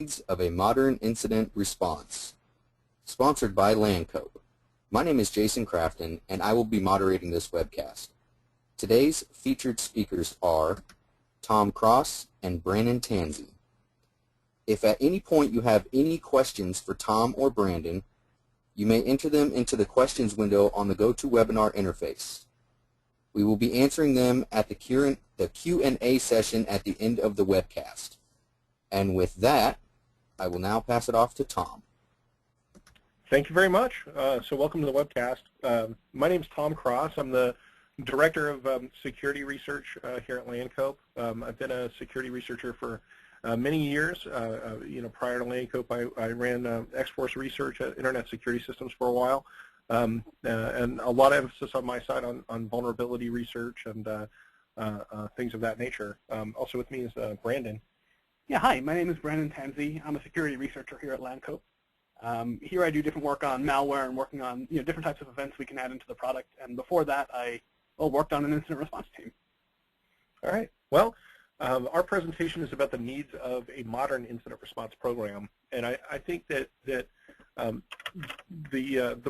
Needs of a Modern Incident Response, sponsored by Lancope. My name is Jason Crafton, and I will be moderating this webcast. Today's featured speakers are Tom Cross and Brandon Tansey. If at any point you have any questions for Tom or Brandon, you may enter them into the questions window on the GoToWebinar interface. We will be answering them at the Q&A session at the end of the webcast. And with that, I will now pass it off to Tom. Thank you very much. So welcome to the webcast. My name is Tom Cross. I'm the Director of Security Research here at Lancope. I've been a security researcher for many years. Prior to Lancope, I ran X-Force research at Internet Security Systems for a while, and a lot of emphasis on my side on vulnerability research and things of that nature. Also with me is Brandon. Yeah, hi, my name is Brandon Tansey. I'm a security researcher here at Lancope. Here I do different work on malware and working on different types of events we can add into the product. And before that, I worked on an incident response team. All right. Well, our presentation is about the needs of a modern incident response program, and I think that the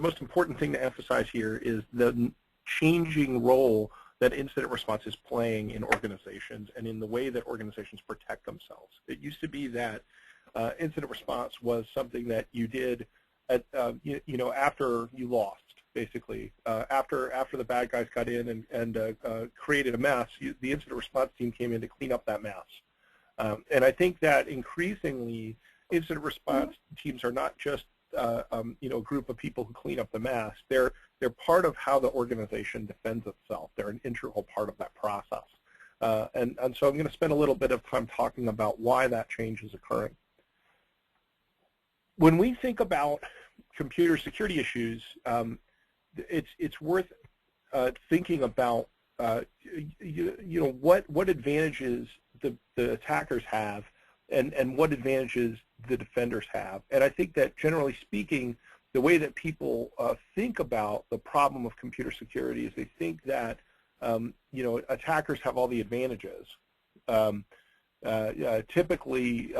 most important thing to emphasize here is the changing role that incident response is playing in organizations and in the way that organizations protect themselves. It used to be that incident response was something that you did at, after you lost, basically. After the bad guys got in and created a mess, the incident response team came in to clean up that mess. And I think that increasingly, incident response teams are not just a group of people who clean up the mess. They're part of how the organization defends itself. They're an integral part of that process. And so I'm going to spend a little bit of time talking about why that change is occurring. When we think about computer security issues, it's worth thinking about what advantages the attackers have and what advantages the defenders have. And I think that generally speaking, the way that people think about the problem of computer security is they think that attackers have all the advantages. Typically,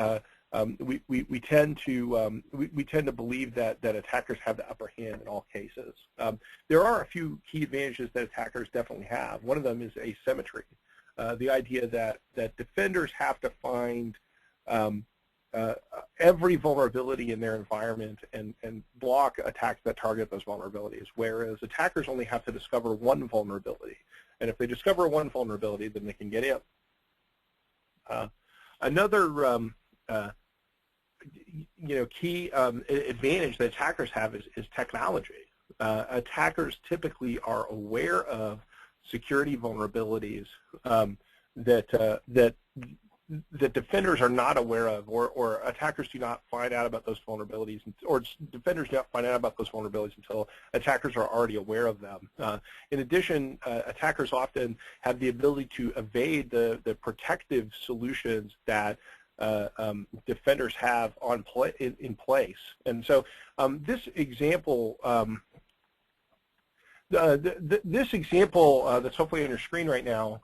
we tend to believe that attackers have the upper hand in all cases. There are a few key advantages that attackers definitely have. One of them is asymmetry, the idea that defenders have to find every vulnerability in their environment and block attacks that target those vulnerabilities, whereas attackers only have to discover one vulnerability. And if they discover one vulnerability, then they can get in. Another key advantage that attackers have is technology. Attackers typically are aware of security vulnerabilities that defenders are not aware of, or attackers do not find out about those vulnerabilities, or defenders do not find out about those vulnerabilities until attackers are already aware of them. In addition, attackers often have the ability to evade the protective solutions that defenders have in place. And so this example, this example that's hopefully on your screen right now,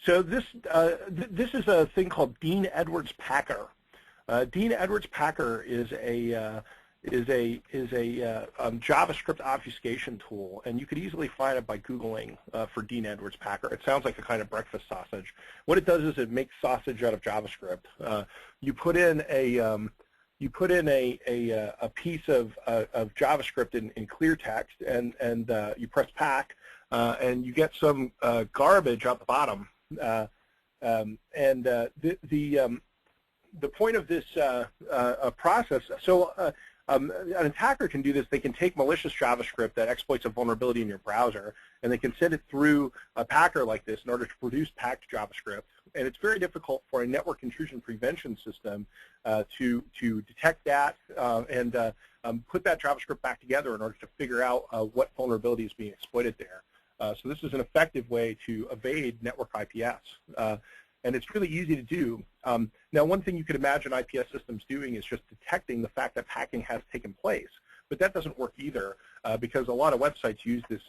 so this is a thing called Dean Edwards Packer. Dean Edwards Packer is a JavaScript obfuscation tool, and you could easily find it by Googling for Dean Edwards Packer. It sounds like a kind of breakfast sausage. What it does is it makes sausage out of JavaScript. You put in a piece of JavaScript in clear text, and you press pack, and you get some garbage out the bottom. The point of this process, so an attacker can do this. They can take malicious JavaScript that exploits a vulnerability in your browser, and they can send it through a packer like this in order to produce packed JavaScript. And it's very difficult for a network intrusion prevention system to detect that and put that JavaScript back together in order to figure out what vulnerability is being exploited there. So this is an effective way to evade network IPS. And it's really easy to do. Now, one thing you could imagine IPS systems doing is just detecting the fact that hacking has taken place. but that doesn't work either because a lot of websites use this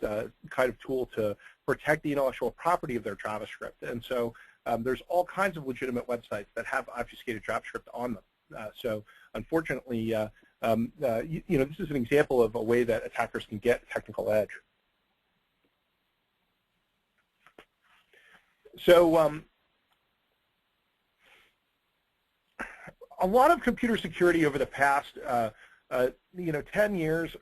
kind of tool to protect the intellectual property of their JavaScript. And so there's all kinds of legitimate websites that have obfuscated JavaScript on them. So unfortunately, you know, this is an example of a way that attackers can get a technical edge. So a lot of computer security over the past, you know, 10 years,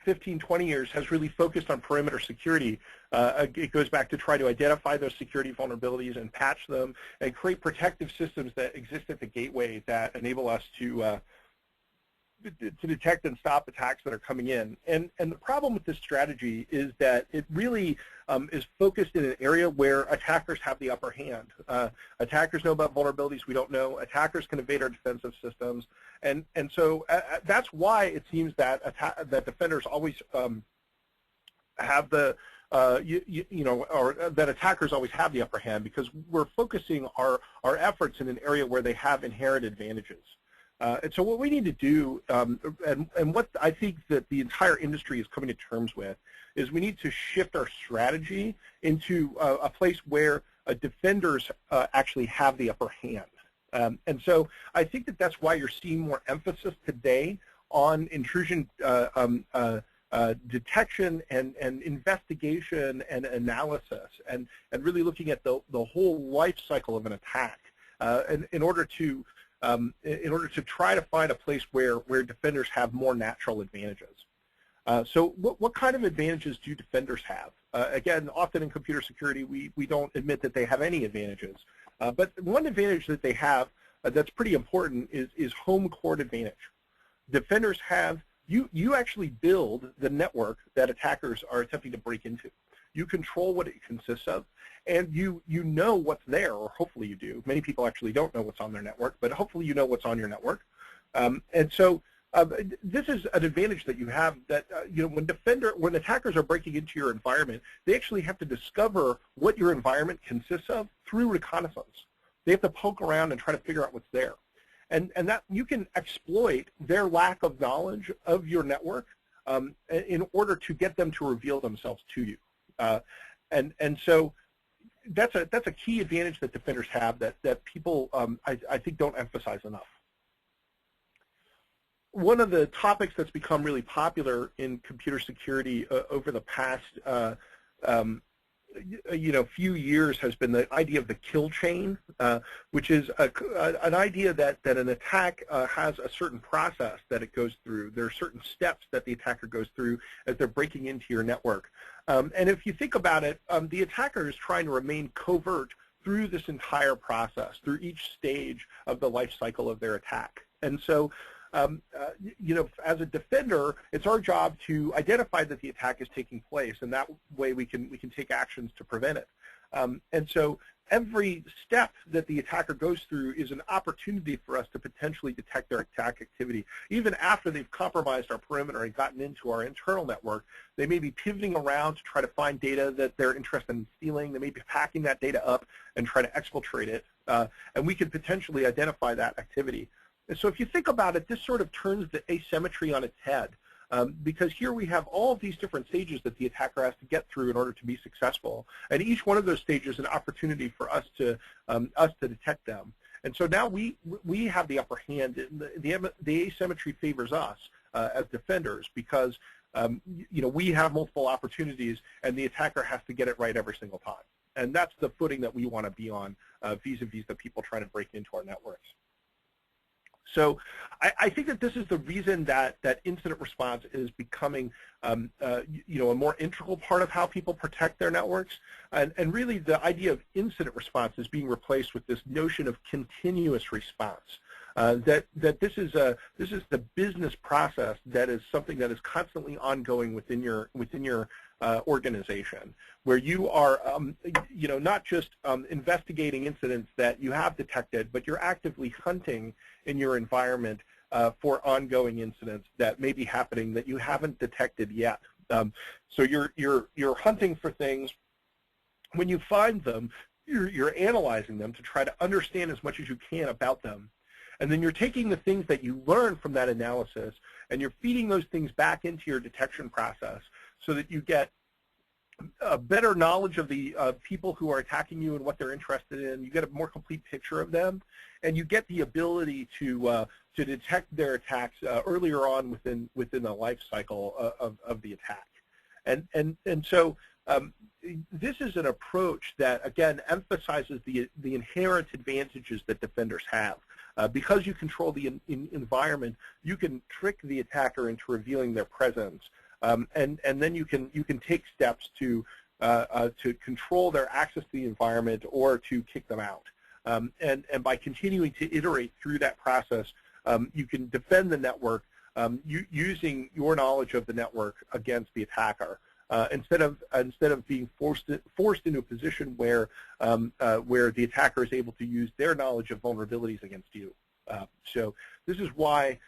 15, 20 years has really focused on perimeter security. It goes back to try to identify those security vulnerabilities and patch them and create protective systems that exist at the gateway that enable us to detect and stop attacks that are coming in. And the problem with this strategy is that it really is focused in an area where attackers have the upper hand. Attackers know about vulnerabilities we don't know. Attackers can evade our defensive systems. And so that's why it seems that that defenders always have the, you know, or that attackers always have the upper hand, because we're focusing our efforts in an area where they have inherent advantages. And so what we need to do, and what I think that the entire industry is coming to terms with, is we need to shift our strategy into a place where defenders actually have the upper hand. And so I think that that's why you're seeing more emphasis today on intrusion detection and investigation and analysis, and really looking at the whole life cycle of an attack in order to try to find a place where defenders have more natural advantages. So what kind of advantages do defenders have? Again, often in computer security, we don't admit that they have any advantages. But one advantage that they have that's pretty important is home court advantage. Defenders have, you actually build the network that attackers are attempting to break into. You control what it consists of, and you know what's there, or hopefully you do. Many people actually don't know what's on their network, but hopefully you know what's on your network. And so this is an advantage that you have, that you know, when attackers are breaking into your environment, they actually have to discover what your environment consists of through reconnaissance. They have to poke around and try to figure out what's there. And that you can exploit their lack of knowledge of your network in order to get them to reveal themselves to you. And so that's a key advantage that defenders have that people I think don't emphasize enough. One of the topics that's become really popular in computer security over the past you know, few years has been the idea of the kill chain, which is an idea that an attack has a certain process that it goes through. There are certain steps that the attacker goes through as they're breaking into your network. And if you think about it, the attacker is trying to remain covert through this entire process, through each stage of the life cycle of their attack. And so you know, as a defender, it's our job to identify that the attack is taking place, and that way we can take actions to prevent it. And so every step that the attacker goes through is an opportunity for us to potentially detect their attack activity. Even after they've compromised our perimeter and gotten into our internal network, they may be pivoting around to try to find data that they're interested in stealing. They may be packing that data up and try to exfiltrate it, and we could potentially identify that activity. And so if you think about it, this sort of turns the asymmetry on its head, because here we have all of these different stages that the attacker has to get through in order to be successful, and each one of those stages is an opportunity for us to detect them. And so now we have the upper hand. The asymmetry favors us as defenders, because you know, we have multiple opportunities, and the attacker has to get it right every single time. And that's the footing that we want to be on vis-a-vis the people trying to break into our networks. So I think that this is the reason that incident response is becoming you know, a more integral part of how people protect their networks. And really the idea of incident response is being replaced with this notion of continuous response. That this is the business process that is something that is constantly ongoing within your organization, where you are you know, not just investigating incidents that you have detected, but you're actively hunting in your environment for ongoing incidents that may be happening that you haven't detected yet. So you're hunting for things. When you find them, you're analyzing them to try to understand as much as you can about them. And then you're taking the things that you learn from that analysis and you're feeding those things back into your detection process so that you get a better knowledge of the people who are attacking you and what they're interested in. You get a more complete picture of them, and you get the ability to detect their attacks earlier on within the life cycle of the attack. And so this is an approach that, again, emphasizes the inherent advantages that defenders have. Because you control the environment, you can trick the attacker into revealing their presence. And then you can take steps to control their access to the environment or to kick them out. And by continuing to iterate through that process, you can defend the network using your knowledge of the network against the attacker. Instead of being forced into a position where the attacker is able to use their knowledge of vulnerabilities against you. So this is why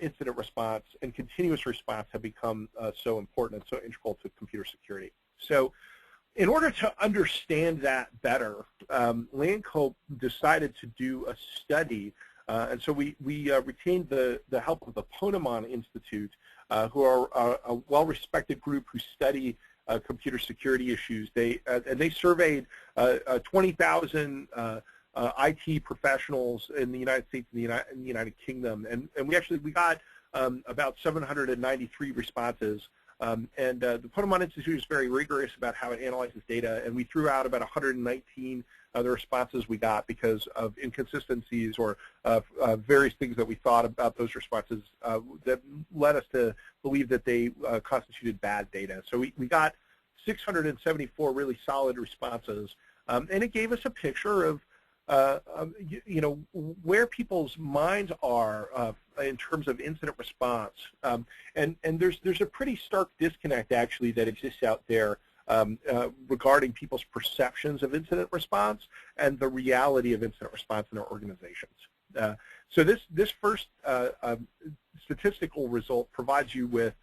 incident response and continuous response have become so important and so integral to computer security. So in order to understand that better, Lancope decided to do a study, and so we retained the help of the Ponemon Institute, who are a well-respected group who study computer security issues. They surveyed 20,000 IT professionals in the United States and the United Kingdom, and we got about 793 responses. And the Ponemon Institute is very rigorous about how it analyzes data, and we threw out about 119 of the responses we got because of inconsistencies or various things that we thought about those responses that led us to believe that they constituted bad data. So we got 674 really solid responses, and it gave us a picture of where people's minds are in terms of incident response. And there's a pretty stark disconnect, actually, that exists out there regarding people's perceptions of incident response and the reality of incident response in our organizations. So this first statistical result provides you with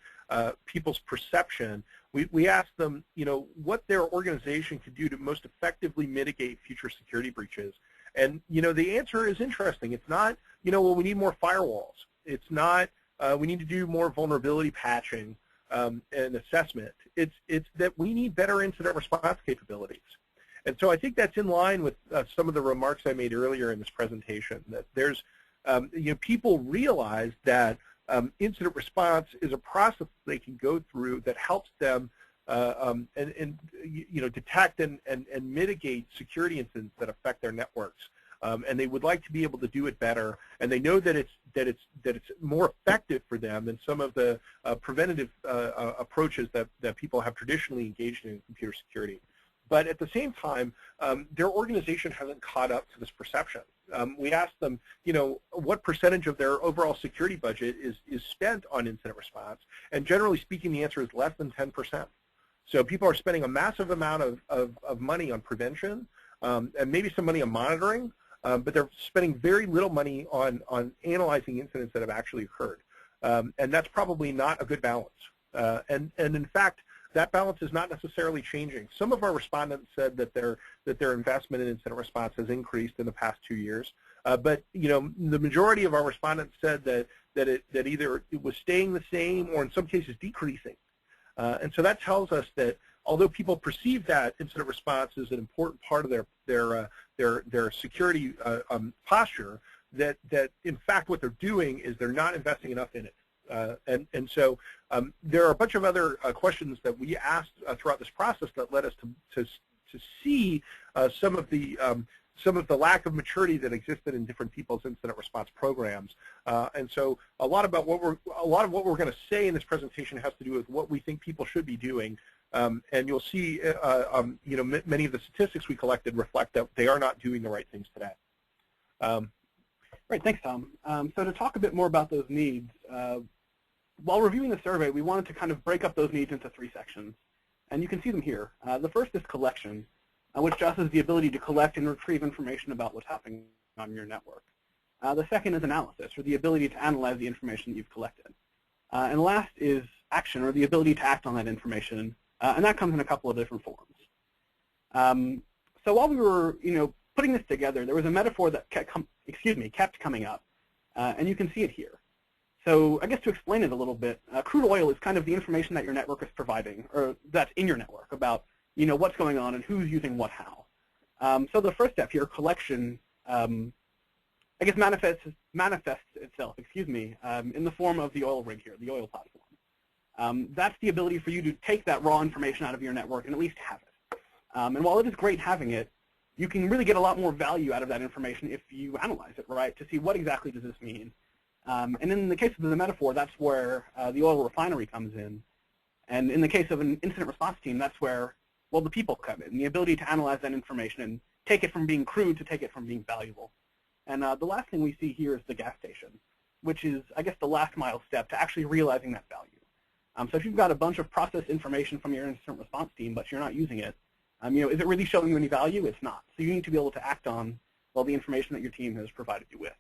people's perception. We asked them, what their organization could do to most effectively mitigate future security breaches. And, the answer is interesting. It's not, well, we need more firewalls. It's not, we need to do more vulnerability patching and assessment. It's that we need better incident response capabilities. And so I think that's in line with some of the remarks I made earlier in this presentation, that there's, people realize that incident response is a process they can go through that helps them detect and mitigate security incidents that affect their networks, and they would like to be able to do it better. And they know that it's more effective for them than some of the preventative approaches that people have traditionally engaged in computer security. But at the same time, their organization hasn't caught up to this perception. We asked them, what percentage of their overall security budget is spent on incident response, and generally speaking, the answer is less than 10%. So people are spending a massive amount of money on prevention and maybe some money on monitoring, but they're spending very little money on analyzing incidents that have actually occurred. And that's probably not a good balance. And in fact, that balance is not necessarily changing. Some of our respondents said that their investment in incident response has increased in the past 2 years. But the majority of our respondents said that either it was staying the same or in some cases decreasing. And so that tells us that although people perceive that incident response is an important part of their security posture, that in fact what they're doing is they're not investing enough in it. And so there are a bunch of other questions that we asked throughout this process that led us to see some of the lack of maturity that existed in different people's incident response programs. And so a lot of what we're going to say in this presentation has to do with what we think people should be doing. And you'll see, many of the statistics we collected reflect that they are not doing the right things today. Right, thanks, Tom. So to talk a bit more about those needs, while reviewing the survey, we wanted to kind of break up those needs into 3 sections. And you can see them here. The first is collection, which just is the ability to collect and retrieve information about what's happening on your network. The second is analysis, or the ability to analyze the information that you've collected. And last is action, or the ability to act on that information, and that comes in a couple of different forms. So while we were, putting this together, there was a metaphor that kept coming up, and you can see it here. So I guess to explain it a little bit, crude oil is kind of the information that your network is providing, or that's in your network about what's going on and who's using what how. So the first step here, collection, I guess manifests itself, in the form of the oil rig here, the oil platform. That's the ability for you to take that raw information out of your network and at least have it. And while it is great having it, you can really get a lot more value out of that information if you analyze it, right, to see what exactly does this mean. And in the case of the metaphor, that's where the oil refinery comes in. And in the case of an incident response team, that's where, well, the people come in, the ability to analyze that information and take it from being crude to take it from being valuable. And the last thing we see here is the gas station, which is, I guess, the last mile step to actually realizing that value. So if you've got a bunch of process information from your incident response team, but you're not using it, is it really showing you any value? It's not. So you need to be able to act on, well, the information that your team has provided you with.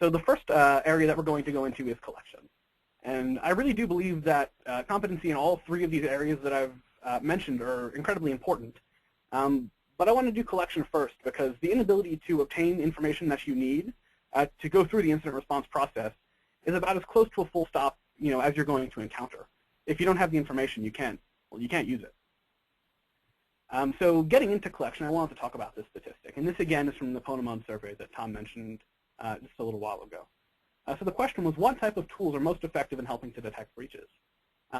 So the first area that we're going to go into is collection. And I really do believe that competency in all three of these areas that I've mentioned are incredibly important. But I want to do collection first because the inability to obtain information that you need to go through the incident response process is about as close to a full stop, as you're going to encounter. If you don't have the information, you can't use it. So getting into collection, I wanted to talk about this statistic. And this, again, is from the Ponemon survey that Tom mentioned just a little while ago. So the question was, what type of tools are most effective in helping to detect breaches?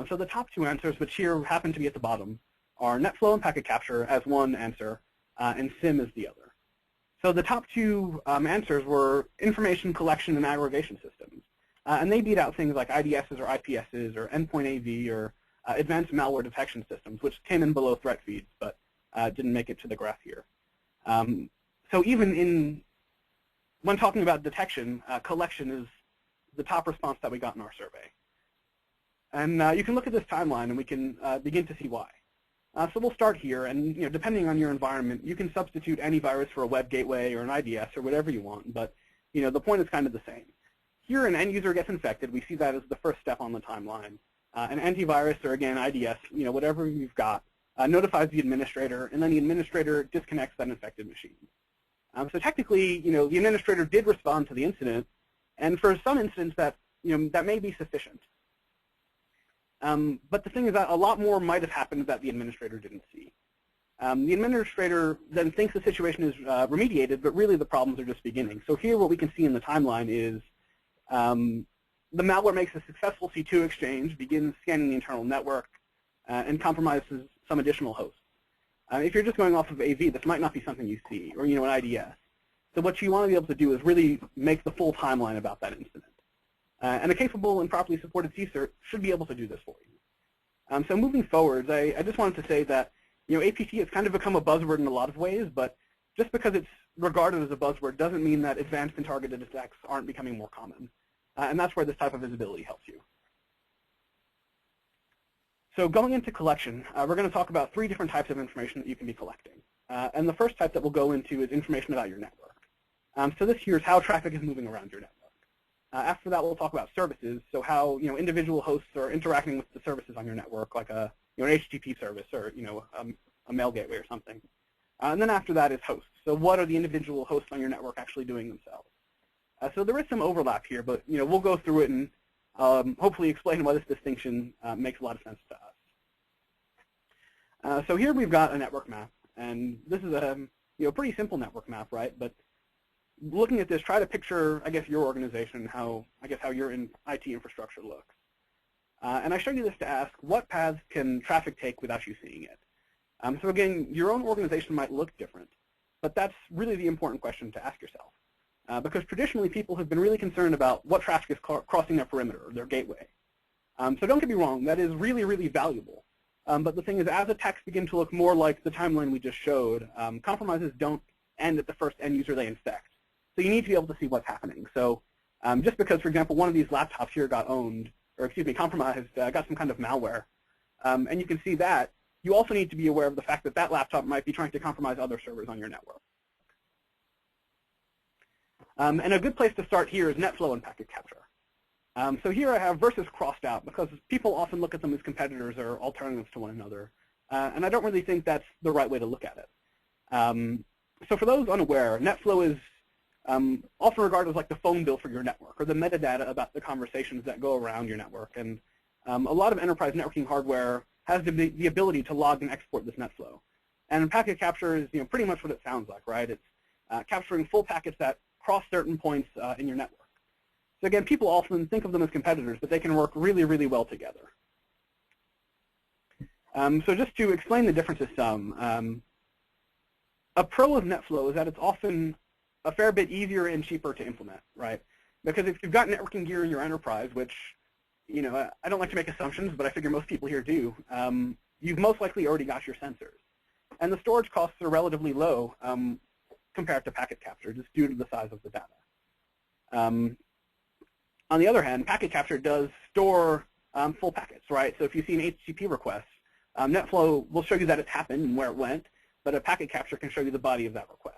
So the top two answers, which here happen to be at the bottom, are NetFlow and packet capture as one answer, and SIM as the other. So the top two answers were information collection and aggregation systems. And they beat out things like IDSs or IPSs or endpoint AV or advanced malware detection systems, which came in below threat feeds, but didn't make it to the graph here. So even when talking about detection, collection is the top response that we got in our survey. And you can look at this timeline, and we can begin to see why. So we'll start here, and depending on your environment, you can substitute any virus for a web gateway or an IDS or whatever you want, but the point is kind of the same. Here, an end user gets infected. We see that as the first step on the timeline. An antivirus or, again, IDS, whatever you've got, notifies the administrator, and then the administrator disconnects that infected machine. So technically, the administrator did respond to the incident, and for some incidents that, that may be sufficient. But the thing is that a lot more might have happened that the administrator didn't see. The administrator then thinks the situation is remediated, but really the problems are just beginning. So here what we can see in the timeline is the malware makes a successful C2 exchange, begins scanning the internal network, and compromises some additional hosts. If you're just going off of AV, this might not be something you see, or an IDS. So what you want to be able to do is really make the full timeline about that incident. And a capable and properly supported CSIRT should be able to do this for you. So moving forwards, I just wanted to say that APT has kind of become a buzzword in a lot of ways, but just because it's regarded as a buzzword doesn't mean that advanced and targeted attacks aren't becoming more common. And that's where this type of visibility helps you. So going into collection, we're going to talk about three different types of information that you can be collecting. And the first type that we'll go into is information about your network. So this here is how traffic is moving around your network. After that, we'll talk about services, so how individual hosts are interacting with the services on your network, like an HTTP service or a mail gateway or something. And then after that is hosts. So what are the individual hosts on your network actually doing themselves? So there is some overlap here, but we'll go through it and hopefully explain why this distinction makes a lot of sense to us. So here we've got a network map, and this is a pretty simple network map, right? But looking at this, try to picture, I guess, your organization, how your IT infrastructure looks. And I showed you this to ask, what paths can traffic take without you seeing it? So again, your own organization might look different, but that's really the important question to ask yourself. Because traditionally, people have been really concerned about what traffic is crossing their perimeter, or their gateway. So don't get me wrong, that is really, really valuable. But the thing is, as attacks begin to look more like the timeline we just showed, compromises don't end at the first end user they infect. So you need to be able to see what's happening. So just because, for example, one of these laptops here got owned, or excuse me, compromised, got some kind of malware, and you can see that, you also need to be aware of the fact that that laptop might be trying to compromise other servers on your network. And a good place to start here is NetFlow and packet capture. So here I have versus crossed out because people often look at them as competitors or alternatives to one another. And I don't really think that's the right way to look at it. So for those unaware, NetFlow is often regarded as like the phone bill for your network or the metadata about the conversations that go around your network. And a lot of enterprise networking hardware has the ability to log and export this NetFlow. And packet capture is pretty much what it sounds like, right? It's capturing full packets that cross certain points in your network. So again, people often think of them as competitors, but they can work really, really well together. So just to explain the differences some, a pro of NetFlow is that it's often a fair bit easier and cheaper to implement, right? Because if you've got networking gear in your enterprise, which, I don't like to make assumptions, but I figure most people here do, you've most likely already got your sensors. And the storage costs are relatively low compared to packet capture, just due to the size of the data. On the other hand, packet capture does store full packets, right? So if you see an HTTP request, NetFlow will show you that it happened and where it went, but a packet capture can show you the body of that request.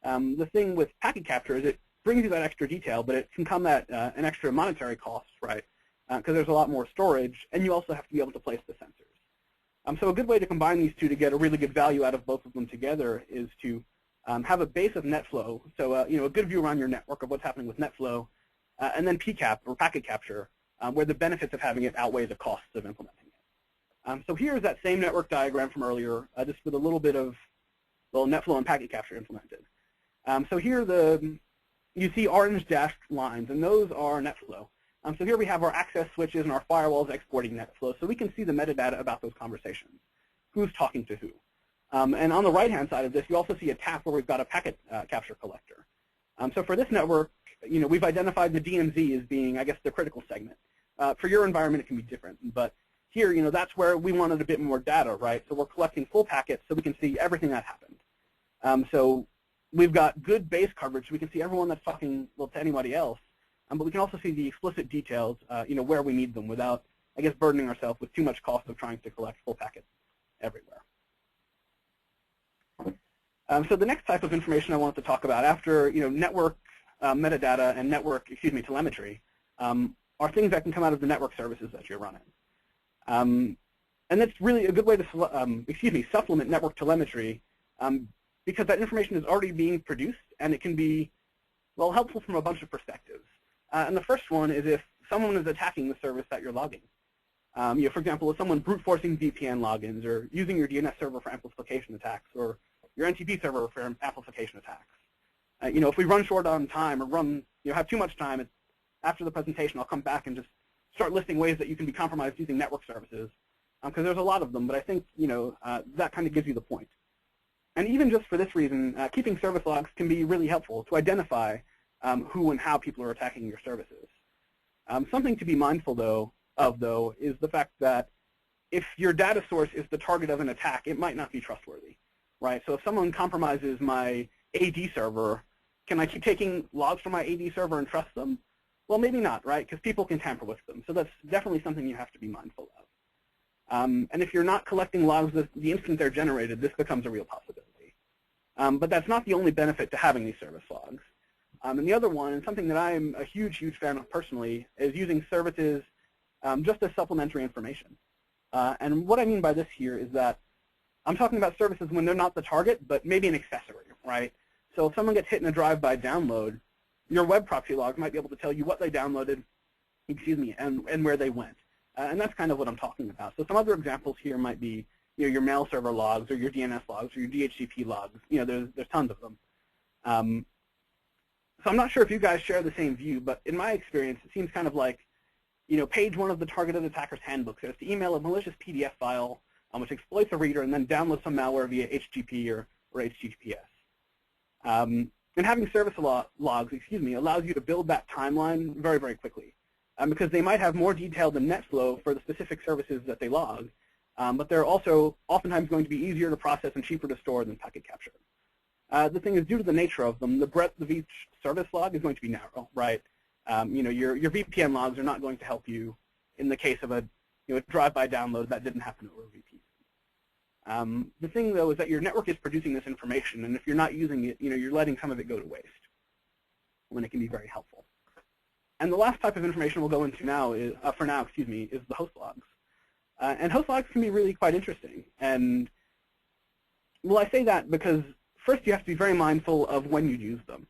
The thing with packet capture is it brings you that extra detail, but it can come at an extra monetary cost, right? Because there's a lot more storage, and you also have to be able to place the sensors. So a good way to combine these two to get a really good value out of both of them together is to have a base of NetFlow, so a good view around your network of what's happening with NetFlow, and then PCAP, or packet capture, where the benefits of having it outweigh the costs of implementing it. So here's that same network diagram from earlier, just with a little bit of NetFlow and packet capture implemented. So here you see orange dashed lines, and those are NetFlow. So here we have our access switches and our firewalls exporting NetFlow, so we can see the metadata about those conversations, who's talking to who. And on the right-hand side of this, you also see a tap where we've got a packet capture collector. So for this network, we've identified the DMZ as being, I guess, the critical segment. For your environment, it can be different, but here, that's where we wanted a bit more data, right? So we're collecting full packets so we can see everything that happened. So we've got good base coverage. So we can see everyone that's talking to anybody else. But we can also see the explicit details, where we need them without, I guess, burdening ourselves with too much cost of trying to collect full packets everywhere. So the next type of information I wanted to talk about after, network metadata and telemetry, are things that can come out of the network services that you're running. And that's really a good way to, supplement network telemetry because that information is already being produced and it can be, helpful from a bunch of perspectives. And the first one is if someone is attacking the service that you're logging. For example, if someone brute forcing VPN logins or using your DNS server for amplification attacks or your NTP server for amplification attacks. If we run short on time or have too much time, after the presentation, I'll come back and just start listing ways that you can be compromised using network services, because there's a lot of them. But I think that kind of gives you the point. And even just for this reason, keeping service logs can be really helpful to identify who and how people are attacking your services. Something to be mindful of is the fact that if your data source is the target of an attack, it might not be trustworthy, right? So if someone compromises my AD server, can I keep taking logs from my AD server and trust them? Well, maybe not, right? Because people can tamper with them. So that's definitely something you have to be mindful of. And if you're not collecting logs the instant they're generated, this becomes a real possibility. But that's not the only benefit to having these service logs. And the other one, and something that I'm a huge, huge fan of personally, is using services just as supplementary information. And what I mean by this here is that I'm talking about services when they're not the target, but maybe an accessory, right? So if someone gets hit in a drive-by download, your web proxy logs might be able to tell you what they downloaded, and where they went. And that's kind of what I'm talking about. So some other examples here might be your mail server logs or your DNS logs or your DHCP logs. There's tons of them. So I'm not sure if you guys share the same view, but in my experience, it seems kind of like, page 1 of the targeted attacker's handbook says to email a malicious PDF file which exploits a reader and then download some malware via HTTP or HTTPS. And having service logs, allows you to build that timeline very, very quickly. Because they might have more detail than NetFlow for the specific services that they log, but they're also oftentimes going to be easier to process and cheaper to store than packet capture. The thing is, due to the nature of them, the breadth of each service log is going to be narrow, right? Your VPN logs are not going to help you in the case of a drive-by download that didn't happen over VPN. The thing, though, is that your network is producing this information, and if you're not using it, you're letting some of it go to waste, when it can be very helpful. And the last type of information we'll go into now is, is the host logs. And host logs can be really quite interesting. And well, I say that because first you have to be very mindful of when you use them.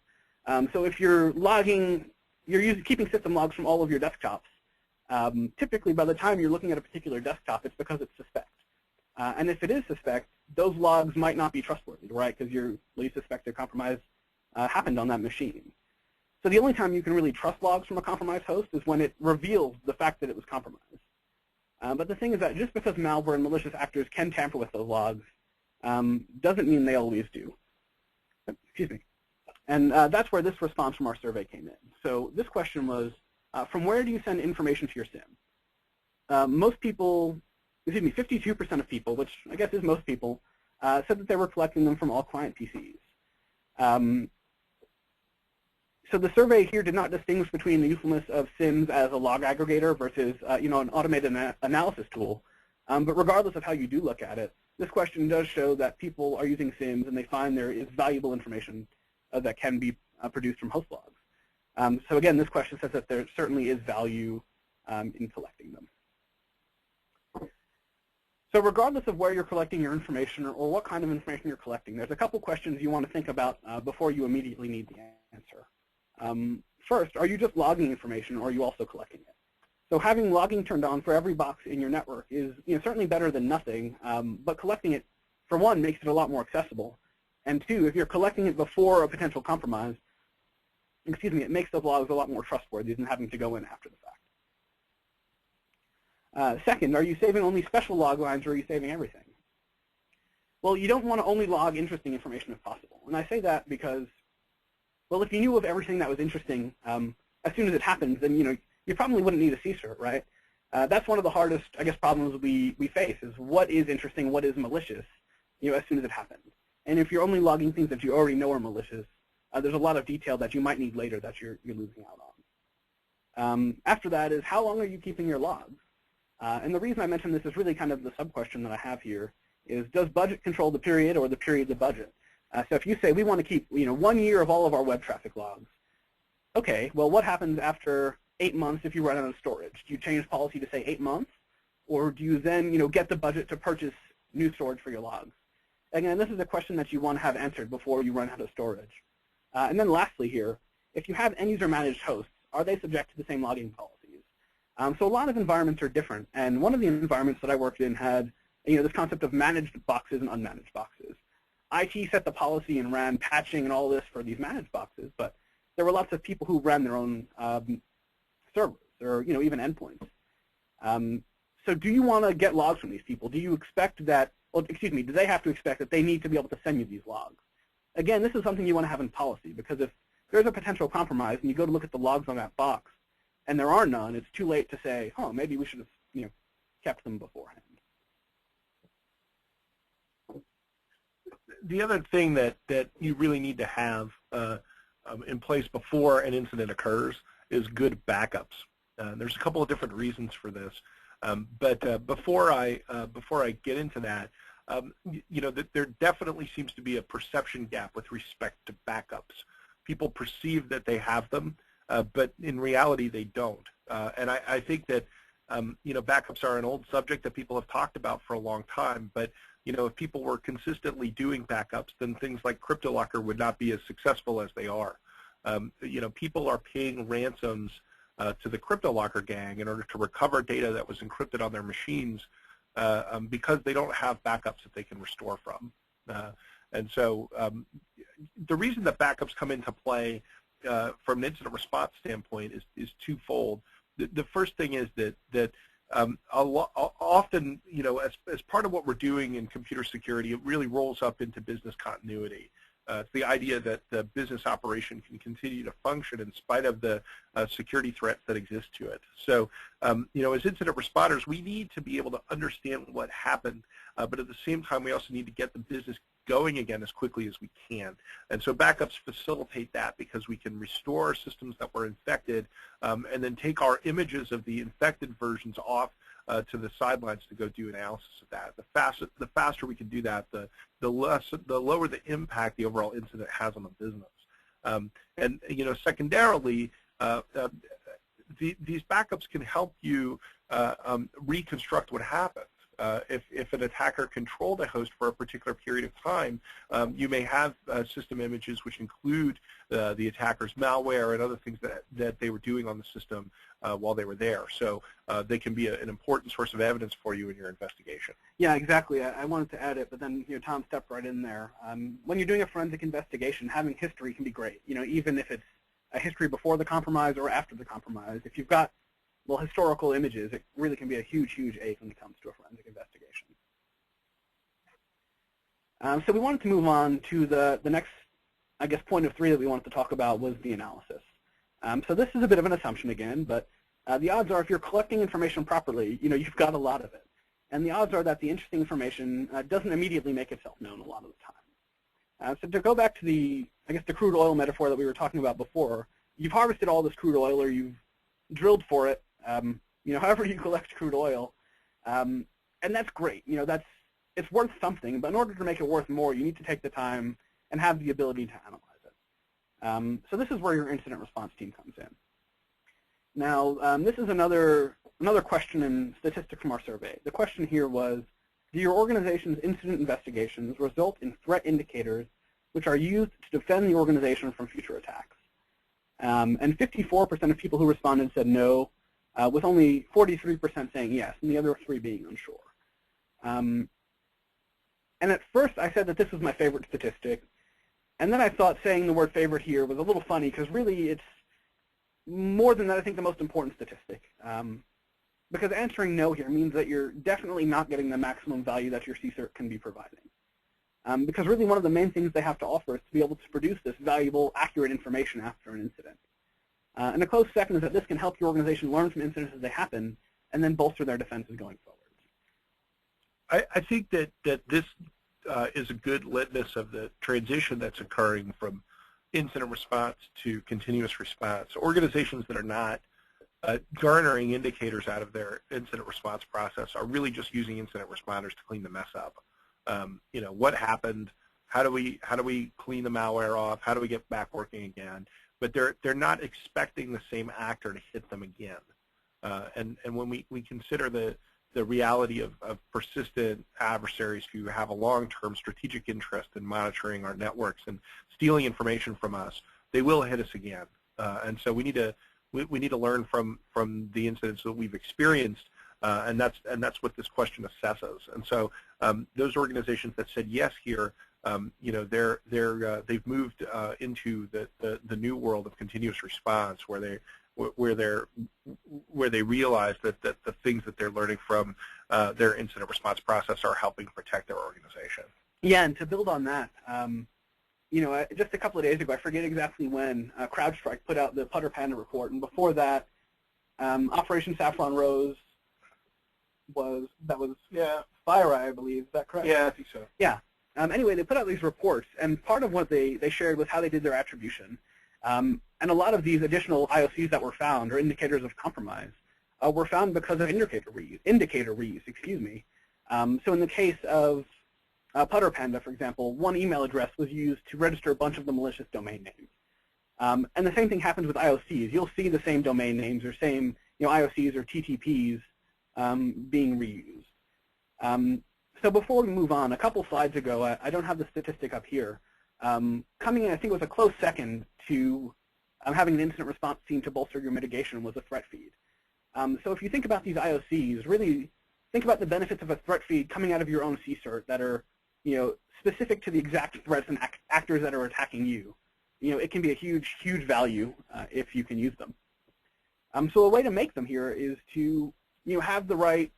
So if you're logging, keeping system logs from all of your desktops, typically by the time you're looking at a particular desktop, it's because it's suspect. And if it is suspect, those logs might not be trustworthy, right? Because you suspect a compromise happened on that machine. So the only time you can really trust logs from a compromised host is when it reveals the fact that it was compromised. But the thing is that just because malware and malicious actors can tamper with those logs doesn't mean they always do. Excuse me. And that's where this response from our survey came in. So this question was, from where do you send information to your SIM? Most people, 52% of people, which I guess is most people, said that they were collecting them from all client PCs. So the survey here did not distinguish between the usefulness of SIMs as a log aggregator versus an automated analysis tool. But regardless of how you do look at it, this question does show that people are using SIMs and they find there is valuable information that can be produced from host logs. So again, this question says that there certainly is value in collecting them. So regardless of where you're collecting your information or what kind of information you're collecting, there's a couple questions you want to think about before you immediately need the answer. First, are you just logging information or are you also collecting it? So having logging turned on for every box in your network is certainly better than nothing, but collecting it, for one, makes it a lot more accessible. And two, if you're collecting it before a potential compromise, it makes those logs a lot more trustworthy than having to go in after the fact. Second, are you saving only special log lines or are you saving everything? Well, you don't want to only log interesting information if possible. And I say that because, well, if you knew of everything that was interesting as soon as it happens, then you probably wouldn't need a CSIRT, right? That's one of the hardest, I guess, problems we face is what is interesting, what is malicious, as soon as it happens. And if you're only logging things that you already know are malicious, there's a lot of detail that you might need later that you're losing out on. After that is how long are you keeping your logs? And the reason I mention this is really kind of the sub-question that I have here is does budget control the period or the period the budget? So if you say we want to keep 1 year of all of our web traffic logs, okay, well what happens after 8 months if you run out of storage? Do you change policy to say 8 months? Or do you then get the budget to purchase new storage for your logs? Again, this is a question that you want to have answered before you run out of storage. And then lastly here, if you have end-user managed hosts, are they subject to the same logging policies? So a lot of environments are different. And one of the environments that I worked in had this concept of managed boxes and unmanaged boxes. IT set the policy and ran patching and all this for these managed boxes, but there were lots of people who ran their own servers or even endpoints. So do you want to get logs from these people? Do you expect that, do they have to expect that they need to be able to send you these logs? Again, this is something you want to have in policy because if there's a potential compromise and you go to look at the logs on that box and there are none, it's too late to say, oh, maybe we should have kept them beforehand. The other thing that you really need to have in place before an incident occurs is good backups. There's a couple of different reasons for this, but before I get into that, there definitely seems to be a perception gap with respect to backups. People perceive that they have them, but in reality they don't. And I think that backups are an old subject that people have talked about for a long time, but if people were consistently doing backups, then things like CryptoLocker would not be as successful as they are. People are paying ransoms to the CryptoLocker gang in order to recover data that was encrypted on their machines because they don't have backups that they can restore from. And so the reason that backups come into play from an incident response standpoint is twofold. The first thing is that often, as part of what we're doing in computer security, it really rolls up into business continuity. It's the idea that the business operation can continue to function in spite of the security threats that exist to it. So, as incident responders, we need to be able to understand what happened, but at the same time, we also need to get the business going again as quickly as we can. And so backups facilitate that because we can restore systems that were infected and then take our images of the infected versions off to the sidelines to go do analysis of that. The faster we can do that, the lower the impact the overall incident has on the business. And secondarily, these backups can help you reconstruct what happened. if an attacker controlled a host for a particular period of time, you may have system images which include the attacker's malware and other things that they were doing on the system while they were there. So they can be an important source of evidence for you in your investigation. Yeah, exactly. I wanted to add it, but then Tom stepped right in there. When you're doing a forensic investigation, having history can be great. Even if it's a history before the compromise or after the compromise, if you've got historical images, it really can be a huge, huge aid when it comes to a forensic investigation. So we wanted to move on to the next, I guess, point of 3 that we wanted to talk about was the analysis. So this is a bit of an assumption again, but the odds are if you're collecting information properly, you've got a lot of it. And the odds are that the interesting information doesn't immediately make itself known a lot of the time. So to go back to the crude oil metaphor that we were talking about before, you've harvested all this crude oil or you've drilled for it, however you collect crude oil, and that's great. It's worth something, but in order to make it worth more, you need to take the time and have the ability to analyze it. So this is where your incident response team comes in. Now, this is another question and statistic from our survey. The question here was, do your organization's incident investigations result in threat indicators which are used to defend the organization from future attacks? And 54% of people who responded said no, with only 43% saying yes, and the other 3 being unsure. And at first I said that this was my favorite statistic, and then I thought saying the word favorite here was a little funny, because really it's more than that, I think, the most important statistic. Because answering no here means that you're definitely not getting the maximum value that your CSIRT can be providing. Because really one of the main things they have to offer is to be able to produce this valuable, accurate information after an incident. And a close second is that this can help your organization learn from incidents as they happen and then bolster their defenses going forward. I think that this is a good litmus of the transition that's occurring from incident response to continuous response. Organizations that are not garnering indicators out of their incident response process are really just using incident responders to clean the mess up. What happened? How do we clean the malware off? How do we get back working again? But they're not expecting the same actor to hit them again. And when we consider the reality of persistent adversaries who have a long-term strategic interest in monitoring our networks and stealing information from us, they will hit us again. And so we need to learn from the incidents that we've experienced, and that's what this question assesses. And so those organizations that said yes here, they've moved into the new world of continuous response, where they realize that the things that they're learning from their incident response process are helping protect their organization. Yeah, and to build on that, just a couple of days ago, I forget exactly when, CrowdStrike put out the Putter Panda report, and before that, Operation Saffron Rose was FireEye, I believe. Is that correct? Yeah, I think so. Yeah. Anyway, they put out these reports, and part of what they shared was how they did their attribution. And a lot of these additional IOCs that were found, or indicators of compromise, were found because of indicator reuse. So in the case of Putter Panda, for example, one email address was used to register a bunch of the malicious domain names. And the same thing happens with IOCs. You'll see the same domain names or same IOCs or TTPs being reused. So before we move on, a couple slides ago, I don't have the statistic up here. Coming in, I think it was a close second to having an incident response team to bolster your mitigation was a threat feed. So if you think about these IOCs, really think about the benefits of a threat feed coming out of your own CSIRT that are specific to the exact threats and actors that are attacking you. It can be a huge, huge value if you can use them. So a way to make them here is to have the right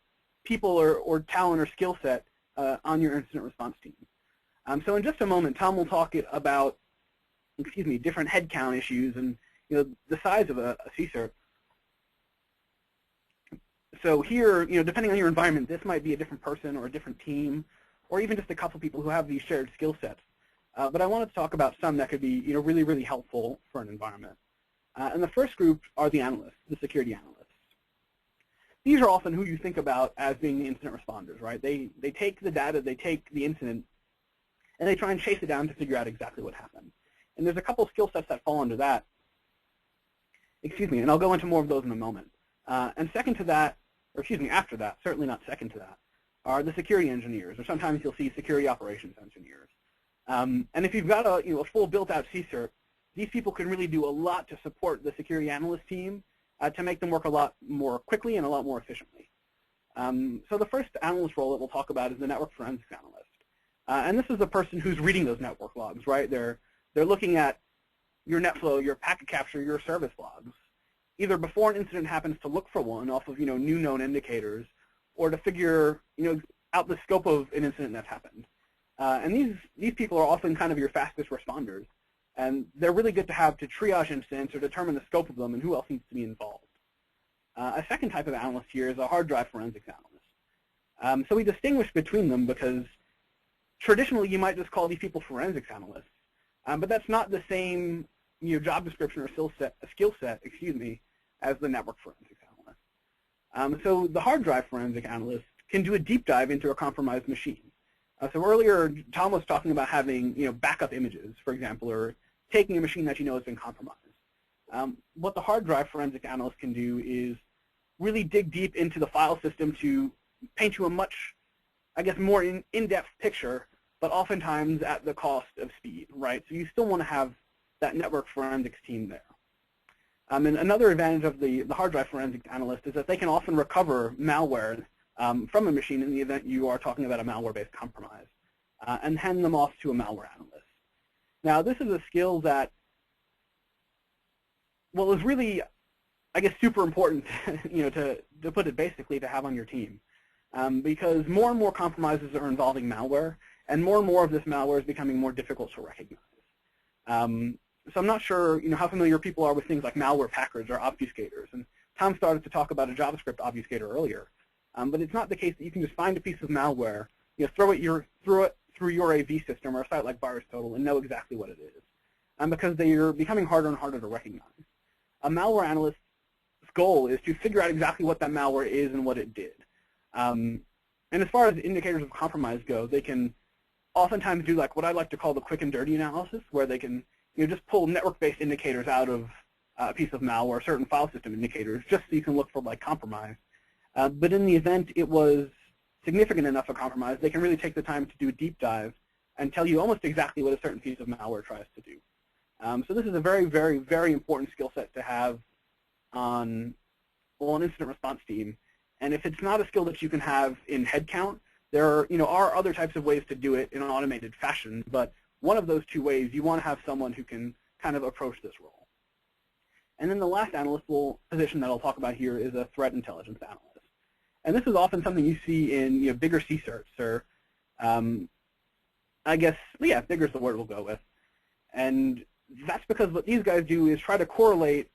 people or talent or skill set on your incident response team. So in just a moment, Tom will talk about, different headcount issues and the size of a CSIRT. So here, depending on your environment, this might be a different person or a different team, or even just a couple people who have these shared skill sets. But I wanted to talk about some that could be, really, really helpful for an environment. And the first group are the analysts, the security analysts. These are often who you think about as being the incident responders, right? They take the data, they take the incident, and they try and chase it down to figure out exactly what happened. And there's a couple skill sets that fall under that. And I'll go into more of those in a moment. And second to that, after that, certainly not second to that, are the security engineers, or sometimes you'll see security operations engineers. And if you've got a full built-out CSIRT, these people can really do a lot to support the security analyst team to make them work a lot more quickly and a lot more efficiently. So the first analyst role that we'll talk about is the network forensics analyst. And this is the person who's reading those network logs, right? They're looking at your NetFlow, your packet capture, your service logs, either before an incident happens to look for one off of new known indicators, or to figure out the scope of an incident that's happened. And these people are often kind of your fastest responders, and they're really good to have to triage incidents or determine the scope of them and who else needs to be involved. A second type of analyst here is a hard drive forensics analyst. So we distinguish between them because traditionally you might just call these people forensics analysts, but that's not the same job description or skill set, as the network forensics analyst. So the hard drive forensic analyst can do a deep dive into a compromised machine. So earlier, Tom was talking about having backup images, for example, or taking a machine that has been compromised. What the hard drive forensic analyst can do is really dig deep into the file system to paint you a much, more in-depth picture, but oftentimes at the cost of speed, right? So you still want to have that network forensics team there. And another advantage of the hard drive forensics analyst is that they can often recover malware from a machine in the event you are talking about a malware-based compromise, and hand them off to a malware analyst. Now, this is a skill that, is really, super important, to put it basically, to have on your team, because more and more compromises are involving malware, and more of this malware is becoming more difficult to recognize. So I'm not sure, how familiar people are with things like malware packers or obfuscators, and Tom started to talk about a JavaScript obfuscator earlier. But it's not the case that you can just find a piece of malware, throw it through your AV system or a site like VirusTotal and know exactly what it is, because they are becoming harder and harder to recognize. A malware analyst's goal is to figure out exactly what that malware is and what it did. And as far as indicators of compromise go, they can oftentimes do what I like to call the quick and dirty analysis, where they can just pull network-based indicators out of a piece of malware, certain file system indicators, just so you can look for compromise. But in the event it was significant enough a compromise, they can really take the time to do a deep dive and tell you almost exactly what a certain piece of malware tries to do. So this is a very, very, very important skill set to have on an incident response team. And if it's not a skill that you can have in headcount, there are other types of ways to do it in an automated fashion. But one of those two ways, you want to have someone who can kind of approach this role. And then the last analyst position that I'll talk about here is a threat intelligence analyst. And this is often something you see in bigger CSIRTs, or bigger is the word we'll go with. And that's because what these guys do is try to correlate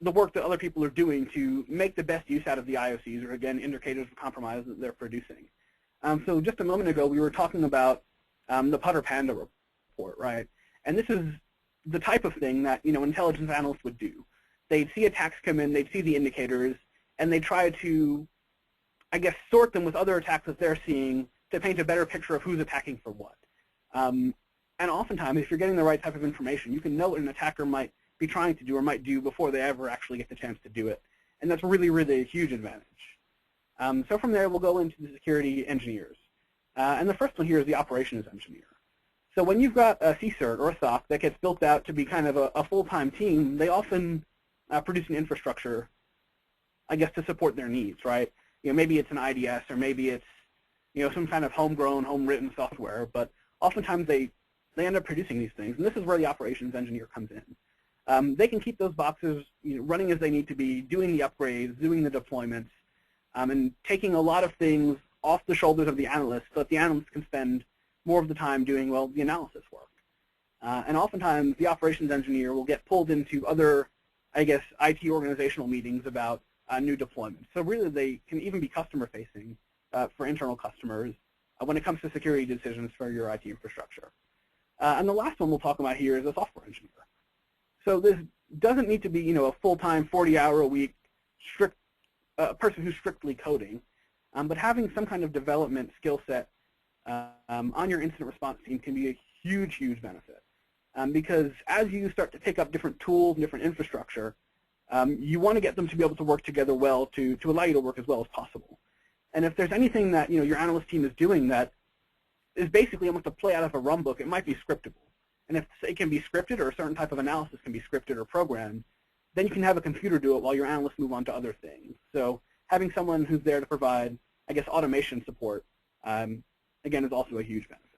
the work that other people are doing to make the best use out of the IOCs, or again, indicators of compromise that they're producing. So just a moment ago, we were talking about the Putter Panda report, right? And this is the type of thing that intelligence analysts would do. They'd see attacks come in, they'd see the indicators, and they try to, sort them with other attacks that they're seeing to paint a better picture of who's attacking for what. And oftentimes, if you're getting the right type of information, you can know what an attacker might be trying to do or might do before they ever actually get the chance to do it. And that's really, really a huge advantage. So from there, we'll go into the security engineers. And the first one here is the operations engineer. So when you've got a CSIRT or a SOC that gets built out to be kind of a full-time team, they often produce an infrastructure, to support their needs, right? Maybe it's an IDS, or maybe it's, some kind of homegrown, home-written software, but oftentimes they end up producing these things, and this is where the operations engineer comes in. They can keep those boxes running as they need to be, doing the upgrades, doing the deployments, and taking a lot of things off the shoulders of the analysts so that the analysts can spend more of the time doing, the analysis work. And oftentimes, the operations engineer will get pulled into other, IT organizational meetings about new deployments. So really, they can even be customer-facing for internal customers when it comes to security decisions for your IT infrastructure. And the last one we'll talk about here is a software engineer. So this doesn't need to be, a full-time, 40-hour-a-week person who's strictly coding, but having some kind of development skill set on your incident response team can be a huge, huge benefit. Because as you start to pick up different tools and different infrastructure, you want to get them to be able to work together well to allow you to work as well as possible. And if there's anything that your analyst team is doing that is basically almost a play out of a run book, it might be scriptable. And if it can be scripted, or a certain type of analysis can be scripted or programmed, then you can have a computer do it while your analysts move on to other things. So having someone who's there to provide, I guess, automation support, again, is also a huge benefit.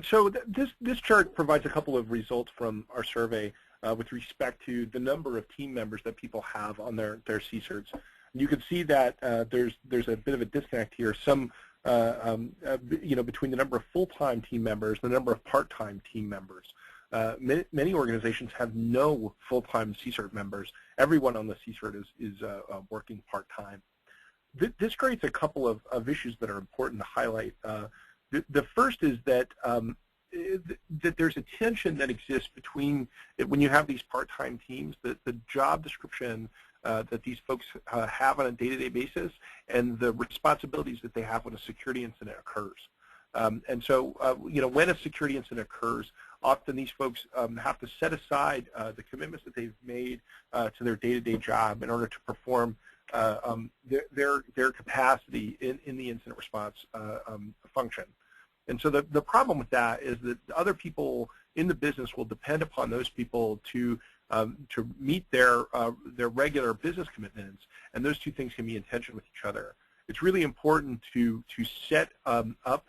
So this chart provides a couple of results from our survey with respect to the number of team members that people have on their CSIRTs. You can see that there's a bit of a disconnect here. Some between the number of full-time team members, the number of part-time team members. Many organizations have no full-time CSIRT members. Everyone on the CSIRT is working part-time. This creates a couple of issues that are important to highlight. The first is that that there's a tension that exists between, when you have these part-time teams, the job description that these folks have on a day-to-day basis and the responsibilities that they have when a security incident occurs. And so, when a security incident occurs, often these folks have to set aside the commitments that they've made to their day-to-day job in order to perform their capacity in the incident response function. And so the problem with that is that other people in the business will depend upon those people to meet their regular business commitments, and those two things can be in tension with each other. It's really important to set up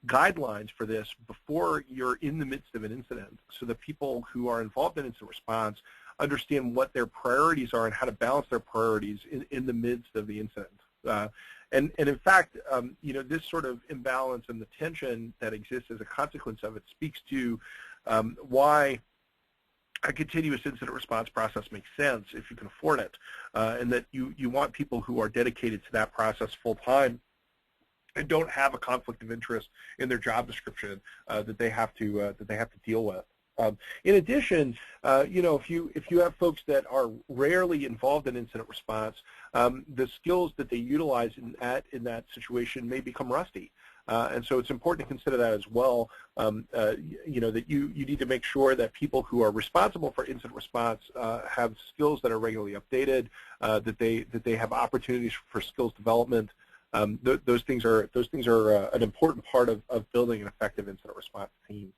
guidelines for this before you're in the midst of an incident, so that people who are involved in incident response understand what their priorities are and how to balance their priorities in the midst of the incident. And in fact, this sort of imbalance and the tension that exists as a consequence of it speaks to why a continuous incident response process makes sense if you can afford it, and that you want people who are dedicated to that process full time and don't have a conflict of interest in their job description that they have to deal with. In addition, if you have folks that are rarely involved in incident response, the skills that they utilize in that situation may become rusty. And so it's important to consider that as well, that you need to make sure that people who are responsible for incident response have skills that are regularly updated, that they have opportunities for skills development. Those things are an important part of building an effective incident response team.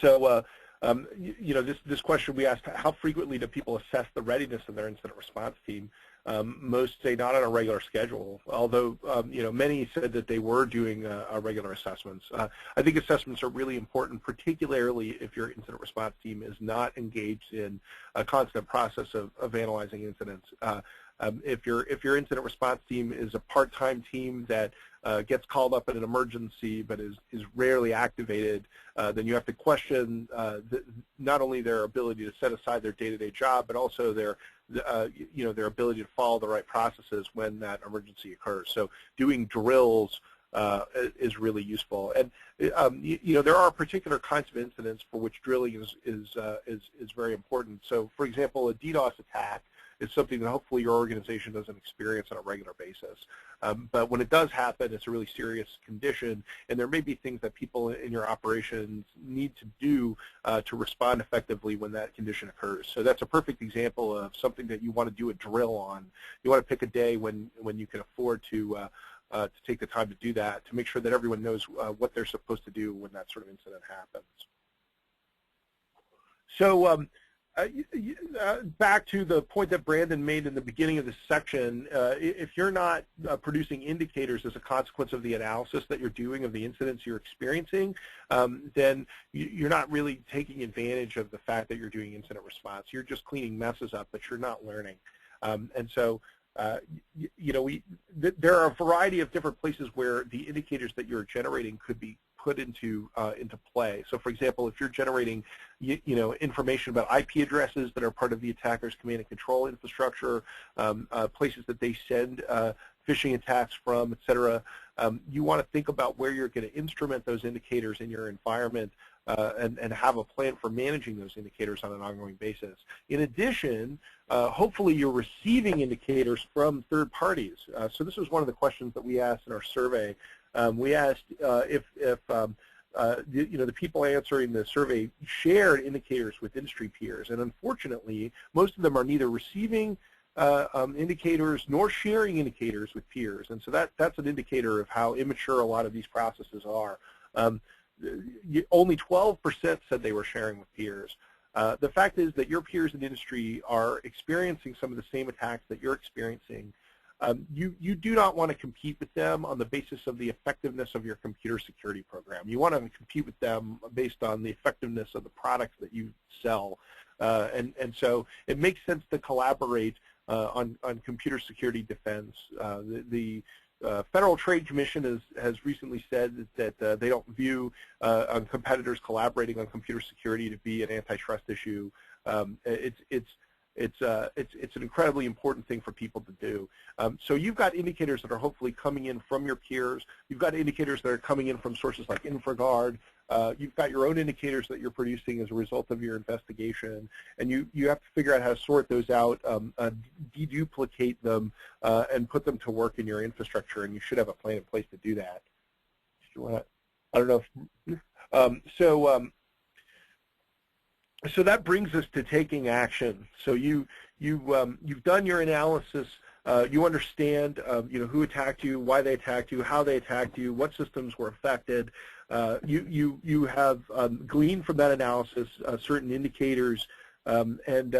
So, this question we asked: how frequently do people assess the readiness of their incident response team? Most say not on a regular schedule, although many said that they were doing regular assessments. I think assessments are really important, particularly if your incident response team is not engaged in a constant process of analyzing incidents. If your incident response team is a part-time team that gets called up in an emergency but is rarely activated, then you have to question not only their ability to set aside their day-to-day job, but also their ability to follow the right processes when that emergency occurs. So doing drills is really useful. And there are particular kinds of incidents for which drilling is very important. So, for example, a DDoS attack is something that hopefully your organization doesn't experience on a regular basis. But when it does happen, it's a really serious condition, and there may be things that people in your operations need to do to respond effectively when that condition occurs. So that's a perfect example of something that you want to do a drill on. You want to pick a day when you can afford to take the time to do that, to make sure that everyone knows what they're supposed to do when that sort of incident happens. So back to the point that Brandon made in the beginning of this section, if you're not producing indicators as a consequence of the analysis that you're doing of the incidents you're experiencing, then you're not really taking advantage of the fact that you're doing incident response. You're just cleaning messes up, but you're not learning. And so there are a variety of different places where the indicators that you're generating could be put into play. So, for example, if you're generating information about IP addresses that are part of the attacker's command and control infrastructure, places that they send phishing attacks from, et cetera, you want to think about where you're going to instrument those indicators in your environment and have a plan for managing those indicators on an ongoing basis. In addition, hopefully you're receiving indicators from third parties. So this was one of the questions that we asked in our survey. We asked if the people answering the survey shared indicators with industry peers, and unfortunately, most of them are neither receiving indicators nor sharing indicators with peers. And so that's an indicator of how immature a lot of these processes are. Only 12% said they were sharing with peers. The fact is that your peers in the industry are experiencing some of the same attacks that you're experiencing. You do not want to compete with them on the basis of the effectiveness of your computer security program. You want to compete with them based on the effectiveness of the products that you sell. And so it makes sense to collaborate on computer security defense. The Federal Trade Commission has recently said that they don't view competitors collaborating on computer security to be an antitrust issue. It's an incredibly important thing for people to do. So you've got indicators that are hopefully coming in from your peers. You've got indicators that are coming in from sources like InfraGard. You've got your own indicators that you're producing as a result of your investigation, and you have to figure out how to sort those out, deduplicate them, and put them to work in your infrastructure, and you should have a plan in place to do that. I don't know if, so that brings us to taking action. So you've done your analysis. You understand who attacked you, why they attacked you, how they attacked you, what systems were affected. You have gleaned from that analysis certain indicators, and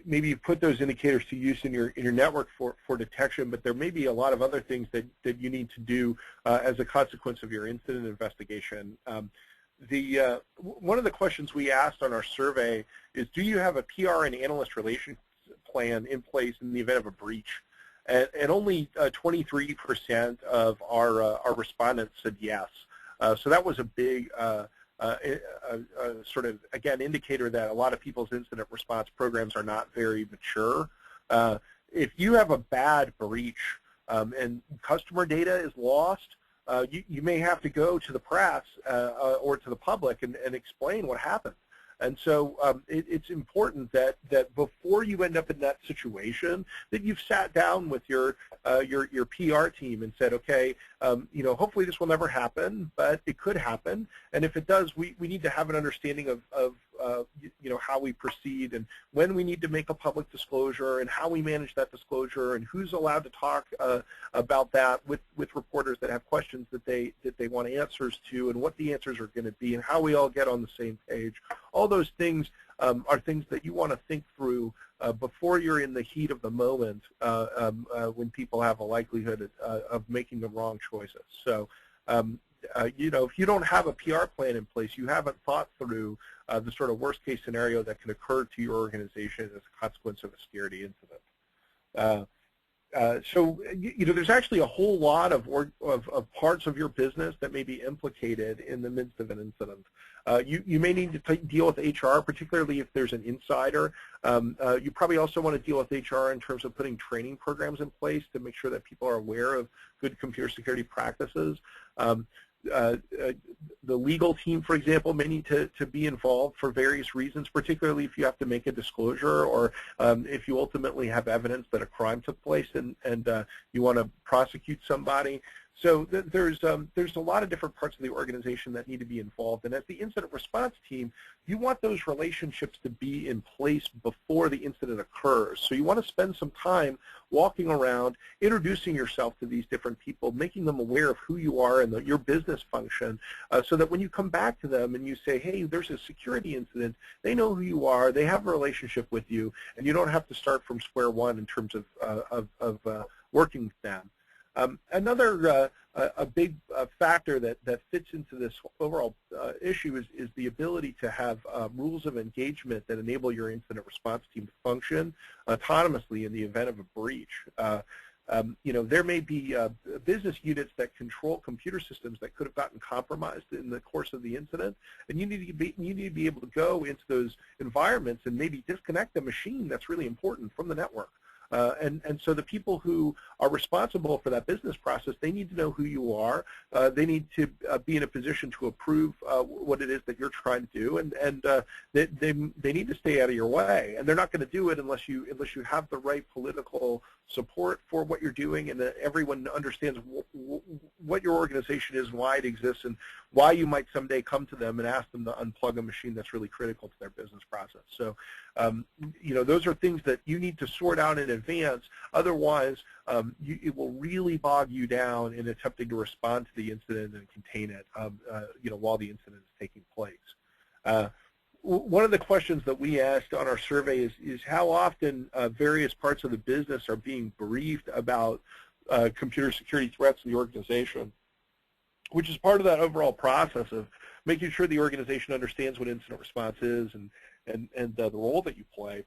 maybe you put those indicators to use in your network for detection. But there may be a lot of other things that you need to do as a consequence of your incident investigation. One of the questions we asked on our survey is, do you have a PR and analyst relations plan in place in the event of a breach? And only 23% of our respondents said yes. So that was a big sort of, again, indicator that a lot of people's incident response programs are not very mature. If you have a bad breach and customer data is lost, you may have to go to the press or to the public and explain what happened. And so it's important that before you end up in that situation, that you've sat down with your PR team and said, okay, hopefully this will never happen, but it could happen. And if it does, we need to have an understanding of how we proceed and when we need to make a public disclosure and how we manage that disclosure and who's allowed to talk about that with reporters that have questions that they want answers to, and what the answers are going to be, and how we all get on the same page. All those things are things that you want to think through before you're in the heat of the moment when people have a likelihood of making the wrong choices. So if you don't have a PR plan in place, you haven't thought through the sort of worst case scenario that can occur to your organization as a consequence of a security incident. So there's actually a whole lot of parts of your business that may be implicated in the midst of an incident. You may need to deal with HR, particularly if there's an insider. You probably also want to deal with HR in terms of putting training programs in place to make sure that people are aware of good computer security practices. The legal team, for example, may need to be involved for various reasons, particularly if you have to make a disclosure or if you ultimately have evidence that a crime took place and you want to prosecute somebody. So there's a lot of different parts of the organization that need to be involved. And as the incident response team, you want those relationships to be in place before the incident occurs. So you want to spend some time walking around, introducing yourself to these different people, making them aware of who you are and your business function, so that when you come back to them and you say, hey, there's a security incident, they know who you are, they have a relationship with you, and you don't have to start from square one in terms of working with them. Another a big factor that fits into this overall issue is the ability to have rules of engagement that enable your incident response team to function autonomously in the event of a breach. There may be business units that control computer systems that could have gotten compromised in the course of the incident, and you need to be able to go into those environments and maybe disconnect the machine that's really important from the network. And so the people who are responsible for that business process, they need to know who you are. They need to be in a position to approve what it is that you're trying to do, and they need to stay out of your way. And they're not going to do it unless you have the right political support for what you're doing, and that everyone understands what your organization is and why it exists and why you might someday come to them and ask them to unplug a machine that's really critical to their business process. So, those are things that you need to sort out in advance. Otherwise, it will really bog you down in attempting to respond to the incident and contain it, while the incident is taking place. One of the questions that we asked on our survey is how often various parts of the business are being briefed about computer security threats in the organization, which is part of that overall process of making sure the organization understands what incident response is and the role that you play.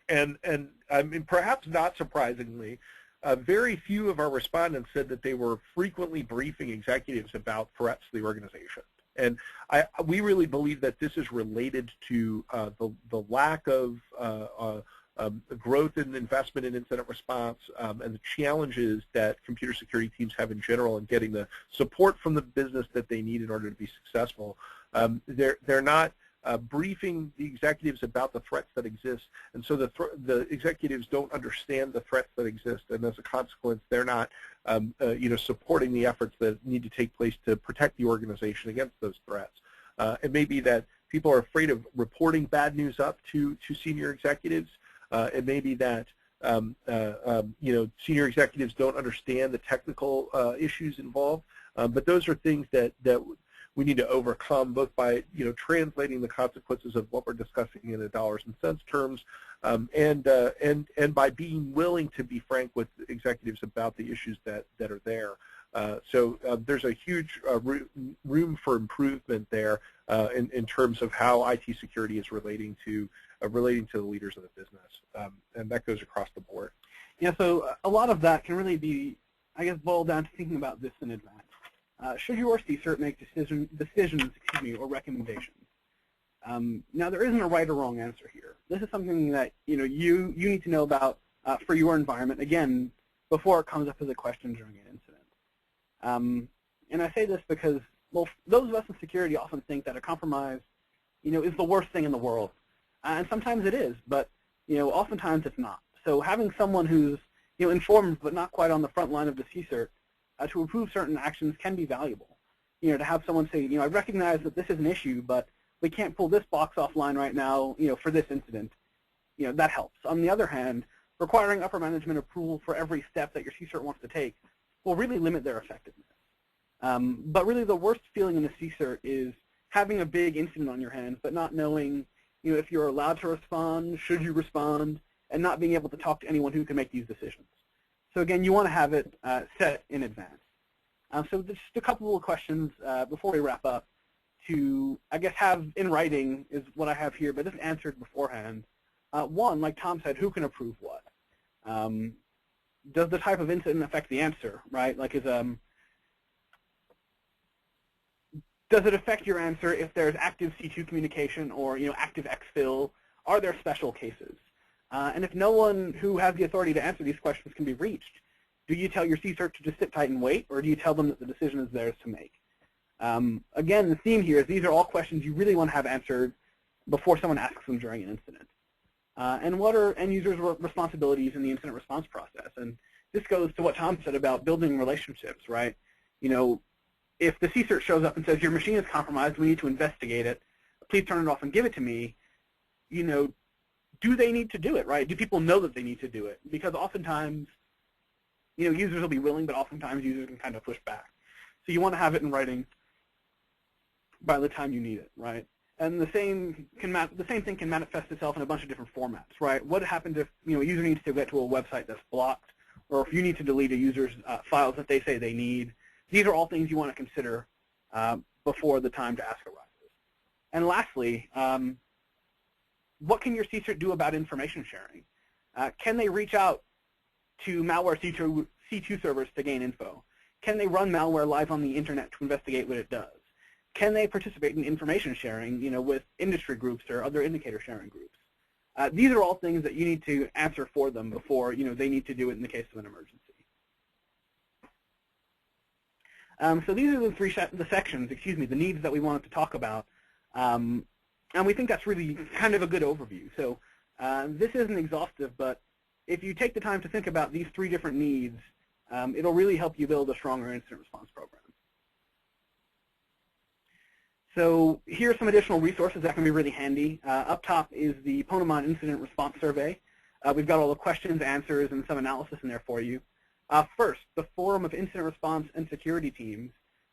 And I mean, perhaps not surprisingly, very few of our respondents said that they were frequently briefing executives about threats to the organization. And we really believe that this is related to the lack of growth in investment in incident response and the challenges that computer security teams have in general in getting the support from the business that they need in order to be successful. They're not briefing the executives about the threats that exist, and so the executives don't understand the threats that exist, and as a consequence, they're not supporting the efforts that need to take place to protect the organization against those threats. It may be that people are afraid of reporting bad news up to senior executives. It may be that senior executives don't understand the technical issues involved, but those are things that we need to overcome, both by translating the consequences of what we're discussing in a dollars and cents terms, and by being willing to be frank with executives about the issues that are there. So there's a huge room for improvement there in terms of how IT security is relating to the leaders of the business, and that goes across the board. Yeah, so a lot of that can really be, I guess, boiled down to thinking about this in advance. Should your CSIRT make decisions, or recommendations? Now, there isn't a right or wrong answer here. This is something that you need to know about for your environment, again, before it comes up as a question during an incident. And I say this because, well, those of us in security often think that a compromise, is the worst thing in the world. And sometimes it is, but, oftentimes it's not. So having someone who's, informed but not quite on the front line of the CSIRT to approve certain actions can be valuable. To have someone say, I recognize that this is an issue, but we can't pull this box offline right now, for this incident. That helps. On the other hand, requiring upper management approval for every step that your CSIRT wants to take will really limit their effectiveness. But really the worst feeling in the CSIRT is having a big incident on your hands, but not knowing, if you're allowed to respond, should you respond, and not being able to talk to anyone who can make these decisions. So again, you want to have it set in advance. So just a couple of questions before we wrap up to, I guess, have in writing is what I have here, but just answered beforehand. One, like Tom said, who can approve what? Does the type of incident affect the answer, right? Like, does it affect your answer if there's active C2 communication or active exfil? Are there special cases? And if no one who has the authority to answer these questions can be reached, do you tell your CSIRT to just sit tight and wait, or do you tell them that the decision is theirs to make? Again, the theme here is these are all questions you really want to have answered before someone asks them during an incident. And what are end users' responsibilities in the incident response process? And this goes to what Tom said about building relationships, right? If the CSIRT shows up and says, your machine is compromised, we need to investigate it, please turn it off and give it to me, do they need to do it, right? Do people know that they need to do it? Because oftentimes, users will be willing, but oftentimes users can kind of push back. So you want to have it in writing by the time you need it, right? And the same thing can manifest itself in a bunch of different formats, right? What happens if a user needs to get to a website that's blocked, or if you need to delete a user's files that they say they need? These are all things you want to consider before the time to ask arises. And lastly, what can your CSIRT do about information sharing? Can they reach out to malware C2 servers to gain info? Can they run malware live on the internet to investigate what it does? Can they participate in information sharing, with industry groups or other indicator sharing groups? These are all things that you need to answer for them before, they need to do it in the case of an emergency. So these are the sections, the needs that we wanted to talk about. And we think that's really kind of a good overview. So this isn't exhaustive, but if you take the time to think about these 3 different needs, it'll really help you build a stronger incident response program. So here are some additional resources that can be really handy. Up top is the Ponemon Incident Response Survey. We've got all the questions, answers, and some analysis in there for you. First, the Forum of Incident Response and Security Teams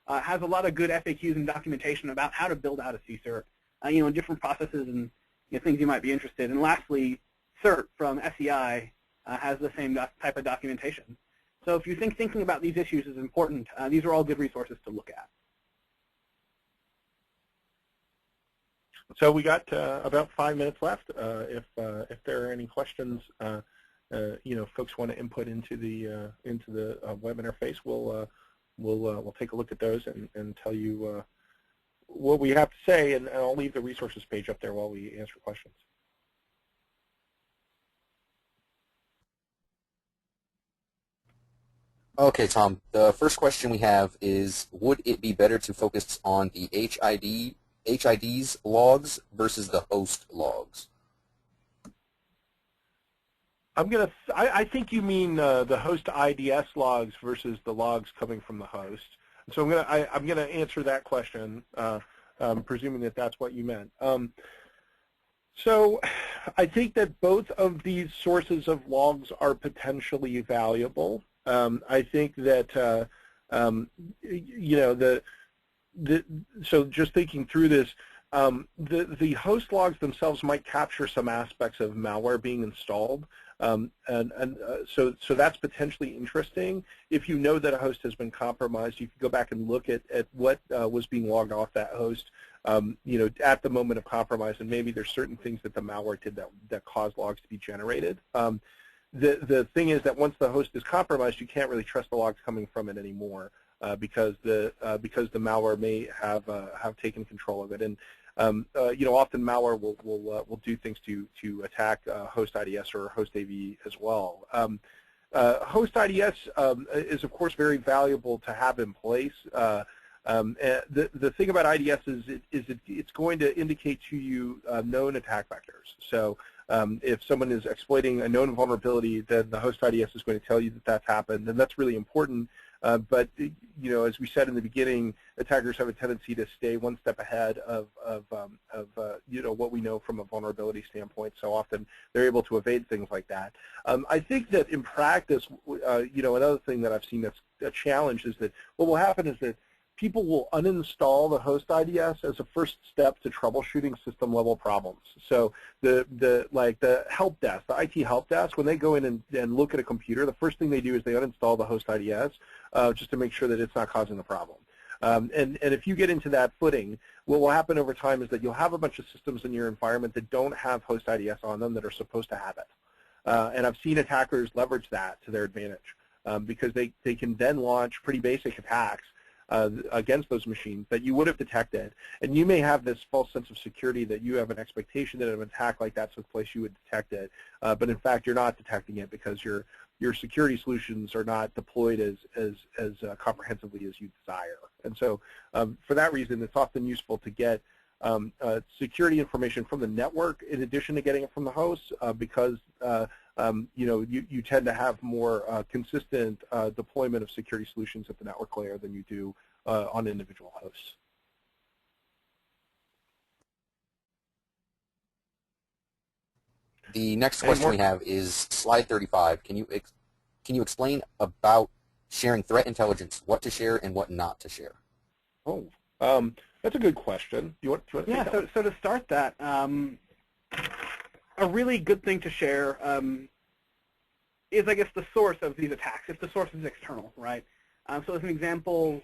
has a lot of good FAQs and documentation about how to build out a CSIRT, and different processes and things you might be interested in. And lastly, CERT from SEI has the same type of documentation. So if you think thinking about these issues is important, these are all good resources to look at. So we got about 5 minutes left. If there are any questions, folks want to input into the web interface, we'll take a look at those and tell you what we have to say, and I'll leave the resources page up there while we answer questions. Okay, Tom, the first question we have is, would it be better to focus on the HID's logs versus the host logs? I think you mean the host IDS logs versus the logs coming from the host. So I'm gonna answer that question, presuming that that's what you meant. So I think that both of these sources of logs are potentially valuable. I think that so just thinking through this, the host logs themselves might capture some aspects of malware being installed, so that's potentially interesting. If you know that a host has been compromised, you can go back and look at what was being logged off that host, at the moment of compromise, and maybe there's certain things that the malware did that caused logs to be generated. The thing is that once the host is compromised, you can't really trust the logs coming from it anymore, because the malware may have taken control of it. And often malware will do things to attack host IDS or host AV as well. Host IDS is of course very valuable to have in place. The thing about IDS is it's going to indicate to you known attack vectors. So if someone is exploiting a known vulnerability, then the host IDS is going to tell you that that's happened, and that's really important. But as we said in the beginning, attackers have a tendency to stay one step ahead of what we know from a vulnerability standpoint. So often they're able to evade things like that. I think that in practice, another thing that I've seen that's a challenge is that what will happen is that people will uninstall the host IDS as a first step to troubleshooting system-level problems. So the help desk, the IT help desk, when they go in and look at a computer, the first thing they do is they uninstall the host IDS just to make sure that it's not causing the problem. And if you get into that footing, what will happen over time is that you'll have a bunch of systems in your environment that don't have host IDS on them that are supposed to have it. And I've seen attackers leverage that to their advantage because they can then launch pretty basic attacks against those machines that you would have detected, and you may have this false sense of security that you have an expectation that an attack like that took place, you would detect it, but in fact you're not detecting it because your security solutions are not deployed as comprehensively as you desire. And so for that reason, it's often useful to get security information from the network in addition to getting it from the host, because you tend to have more consistent deployment of security solutions at the network layer than you do on individual hosts. The next question we have is slide 35. Can you explain about sharing threat intelligence, what to share and what not to share? Oh, that's a good question. Do you want to take that? So to start that, a really good thing to share is, I guess, the source of these attacks, if the source is external, right? So as an example,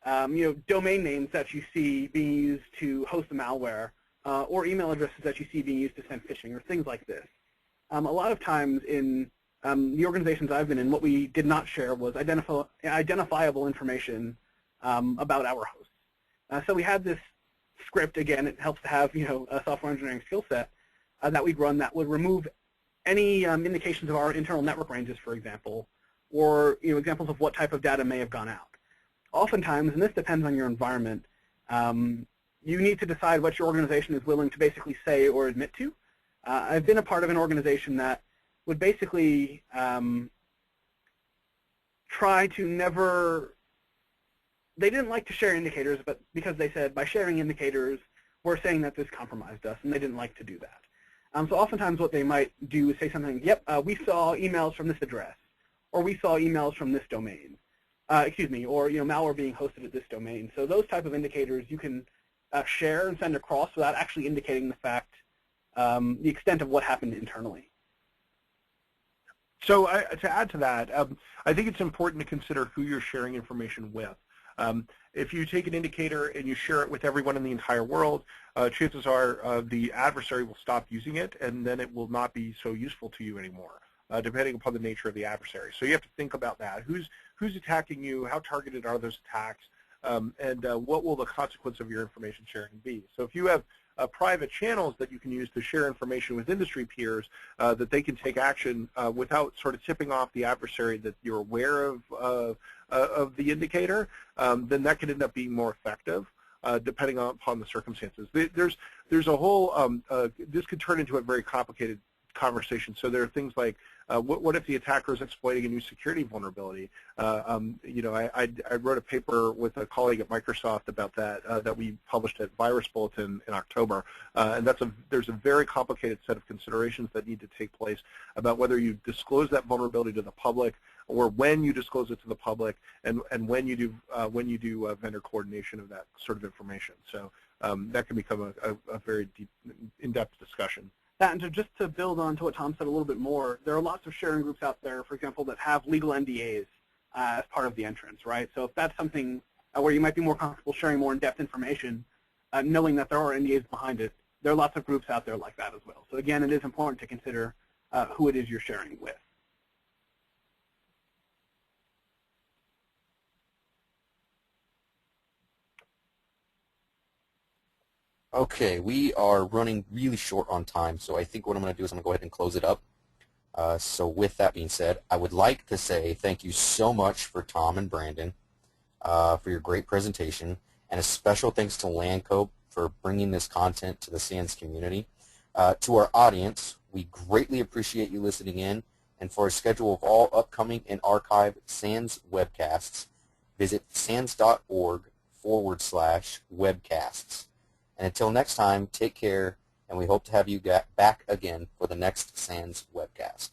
domain names that you see being used to host the malware, or email addresses that you see being used to send phishing, or things like this. A lot of times in the organizations I've been in, what we did not share was identifiable information about our hosts. So we had this script. Again, it helps to have a software engineering skill set that we'd run that would remove any indications of our internal network ranges, for example, or examples of what type of data may have gone out. Oftentimes, and this depends on your environment, you need to decide what your organization is willing to basically say or admit to. I've been a part of an organization that would basically try to never, they didn't like to share indicators, but because they said by sharing indicators, we're saying that this compromised us, and they didn't like to do that. So oftentimes what they might do is say something, yep, we saw emails from this address, or we saw emails from this domain, or malware being hosted at this domain. So those type of indicators you can share and send across without actually indicating the fact, the extent of what happened internally. So to add to that, I think it's important to consider who you're sharing information with. If you take an indicator and you share it with everyone in the entire world, chances are the adversary will stop using it, and then it will not be so useful to you anymore, depending upon the nature of the adversary. So you have to think about that. Who's attacking you? How targeted are those attacks? And what will the consequence of your information sharing be? So if you have private channels that you can use to share information with industry peers, that they can take action without sort of tipping off the adversary that you're aware of the indicator, then that could end up being more effective, depending upon the circumstances. There's a whole, this could turn into a very complicated conversation. So there are things like, what if the attacker is exploiting a new security vulnerability? I wrote a paper with a colleague at Microsoft about that that we published at Virus Bulletin in October, and there's a very complicated set of considerations that need to take place about whether you disclose that vulnerability to the public, or when you disclose it to the public, and when you do vendor coordination of that sort of information. So that can become a very deep, in-depth discussion. And just to build on to what Tom said a little bit more, there are lots of sharing groups out there, for example, that have legal NDAs as part of the entrance, right? So if that's something where you might be more comfortable sharing more in-depth information, knowing that there are NDAs behind it, there are lots of groups out there like that as well. So again, it is important to consider who it is you're sharing with. Okay, we are running really short on time, so I think what I'm going to do is I'm going to go ahead and close it up. So with that being said, I would like to say thank you so much for Tom and Brandon for your great presentation, and a special thanks to Lancope for bringing this content to the SANS community. To our audience, we greatly appreciate you listening in, and for a schedule of all upcoming and archived SANS webcasts, visit sans.org/webcasts. And until next time, take care, and we hope to have you back again for the next SANS webcast.